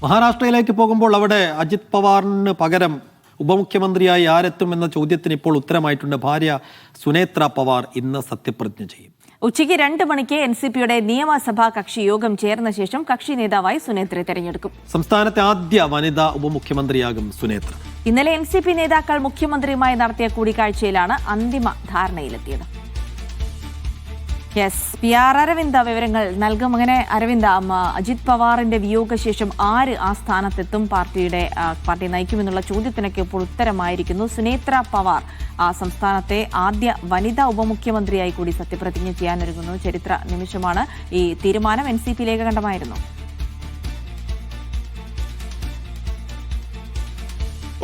മഹാരാഷ്ട്രയിലേക്ക് പോകുമ്പോൾ അവിടെ അജിത് പവാറിന് പകരം ഉപമുഖ്യമന്ത്രിയായി ആരെത്തുമെന്ന ചോദ്യത്തിന് ഇപ്പോൾ ഉത്തരമായിട്ടുണ്ട്. ഭാര്യ സുനേത്ര പവാർ ഇന്ന് സത്യപ്രതിജ്ഞ ചെയ്യും. ഉച്ചയ്ക്ക് 2 മണിക്ക് NCPയുടെ നിയമസഭാ കക്ഷി യോഗം ചേർന്ന ശേഷം കക്ഷി നേതാവായി സുനേത്രയെ തെരഞ്ഞെടുക്കും. സംസ്ഥാനത്തെ ആദ്യ വനിതാ ഉപമുഖ്യമന്ത്രിയാകും സുനേത്ര. ഇന്നലെ NCP നേതാക്കൾ മുഖ്യമന്ത്രിയുമായി നടത്തിയ കൂടിക്കാഴ്ചയിലാണ് അന്തിമ ധാരണയിലെത്തിയത്. PR അരവിന്ദ് വിവരങ്ങൾ നൽകും. അങ്ങനെ അരവിന്ദ്, അജിത് പവാറിന്റെ വിയോഗശേഷം ആര് ആ സ്ഥാനത്തെത്തും, പാർട്ടി നയിക്കുമെന്നുള്ള ചോദ്യത്തിനൊക്കെ ഇപ്പോൾ ഉത്തരമായിരിക്കുന്നു. സുനേത്ര പവാർ സംസ്ഥാനത്തെ ആദ്യ വനിതാ ഉപമുഖ്യമന്ത്രിയായി കൂടി സത്യപ്രതിജ്ഞ ചെയ്യാനൊരുങ്ങുന്നു. ചരിത്ര നിമിഷമാണ്. ഈ തീരുമാനം NCP ലേഖകണ്ഠമായിരുന്നു.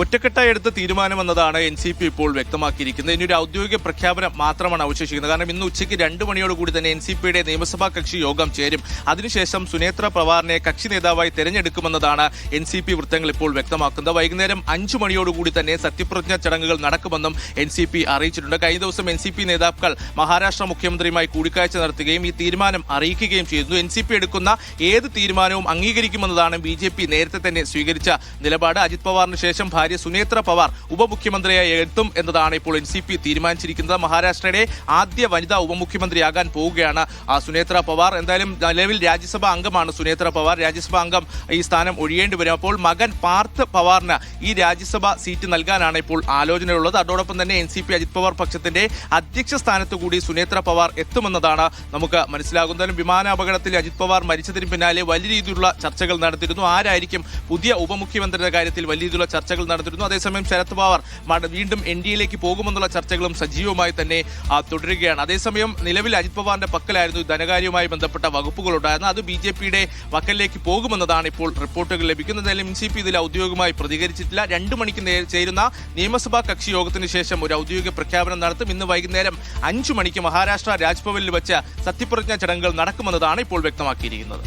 ഒറ്റക്കെട്ടായി എടുത്ത തീരുമാനമെന്നതാണ് NCP ഇപ്പോൾ വ്യക്തമാക്കിയിരിക്കുന്നത്. ഇനി ഒരു ഔദ്യോഗിക പ്രഖ്യാപനം മാത്രമാണ് അവശേഷിക്കുന്നത്. കാരണം ഇന്ന് ഉച്ചയ്ക്ക് 2 മണിയോടുകൂടി തന്നെ NCPയുടെ നിയമസഭാ കക്ഷി യോഗം ചേരും. അതിനുശേഷം സുനേത്ര പവാറിനെ കക്ഷി നേതാവായി തെരഞ്ഞെടുക്കുമെന്നതാണ് NCP വൃത്തങ്ങൾ ഇപ്പോൾ വ്യക്തമാക്കുന്നത്. വൈകുന്നേരം 5 മണിയോടുകൂടി തന്നെ സത്യപ്രതിജ്ഞാ ചടങ്ങുകൾ നടക്കുമെന്നും NCP അറിയിച്ചിട്ടുണ്ട്. കഴിഞ്ഞ ദിവസം NCP നേതാക്കൾ മഹാരാഷ്ട്ര മുഖ്യമന്ത്രിയുമായി കൂടിക്കാഴ്ച നടത്തുകയും ഈ തീരുമാനം അറിയിക്കുകയും ചെയ്തു. NCP എടുക്കുന്ന ഏത് തീരുമാനവും അംഗീകരിക്കുമെന്നതാണ് BJP നേരത്തെ തന്നെ സ്വീകരിച്ച നിലപാട്. അജിത് പവാറിന് ശേഷം ഭാര്യ സുനേത്ര പവാർ ഉപമുഖ്യമന്ത്രിയായി എത്തും എന്നതാണ് ഇപ്പോൾ NCP തീരുമാനിച്ചിരിക്കുന്നത്. മഹാരാഷ്ട്രയുടെ ആദ്യ വനിതാ ഉപമുഖ്യമന്ത്രിയാകാൻ പോവുകയാണ് സുനേത്ര പവാർ. എന്തായാലും നിലവിൽ രാജ്യസഭാ അംഗമാണ് സുനേത്ര പവാർ. രാജ്യസഭാ അംഗം ഈ സ്ഥാനം ഒഴിയേണ്ടി വരും. അപ്പോൾ മകൻ പാർത്ഥ് പവാറിന് ഈ രാജ്യസഭാ സീറ്റ് നൽകാനാണ് ഇപ്പോൾ ആലോചനയുള്ളത്. അതോടൊപ്പം തന്നെ NCP അജിത് പവാർ പക്ഷത്തിന്റെ അധ്യക്ഷ സ്ഥാനത്ത് കൂടി സുനേത്ര പവാർ എത്തുമെന്നതാണ് നമുക്ക് മനസ്സിലാകുന്നത്. വിമാനാപകടത്തിൽ അജിത് പവാർ മരിച്ചതിന് പിന്നാലെ വലിയ രീതിയിലുള്ള ചർച്ചകൾ നടത്തിയിരുന്നു. ആരായിരിക്കും പുതിയ ഉപമുഖ്യമന്ത്രിയുടെ കാര്യത്തിൽ വലിയ രീതിയിലുള്ള ചർച്ചകൾ നടത്തിയിരുന്നു. അതേസമയം ശരത് പവാർ വീണ്ടും NDAയിലേക്ക് പോകുമെന്നുള്ള ചർച്ചകളും സജീവമായി തന്നെ തുടരുകയാണ്. അതേസമയം നിലവിൽ അജിത് പവാറിന്റെ പക്കലായിരുന്നു ധനകാര്യവുമായി ബന്ധപ്പെട്ട വകുപ്പുകൾ ഉണ്ടായിരുന്നത്. അത് BJPയുടെ പക്കലിലേക്ക് പോകുമെന്നതാണ് ഇപ്പോൾ റിപ്പോർട്ടുകൾ ലഭിക്കുന്നത്. NCP ഇതിൽ ഔദ്യോഗികമായി പ്രതികരിച്ചിട്ടില്ല. 2 മണിക്ക് ചേരുന്ന നിയമസഭാ കക്ഷി യോഗത്തിന് ശേഷം ഒരു ഔദ്യോഗിക പ്രഖ്യാപനം നടത്തും. ഇന്ന് വൈകുന്നേരം 5 മണിക്ക് മഹാരാഷ്ട്ര രാജ്ഭവനിൽ വെച്ച് സത്യപ്രതിജ്ഞാ ചടങ്ങുകൾ നടക്കുമെന്നതാണ് ഇപ്പോൾ വ്യക്തമാക്കിയിരിക്കുന്നത്.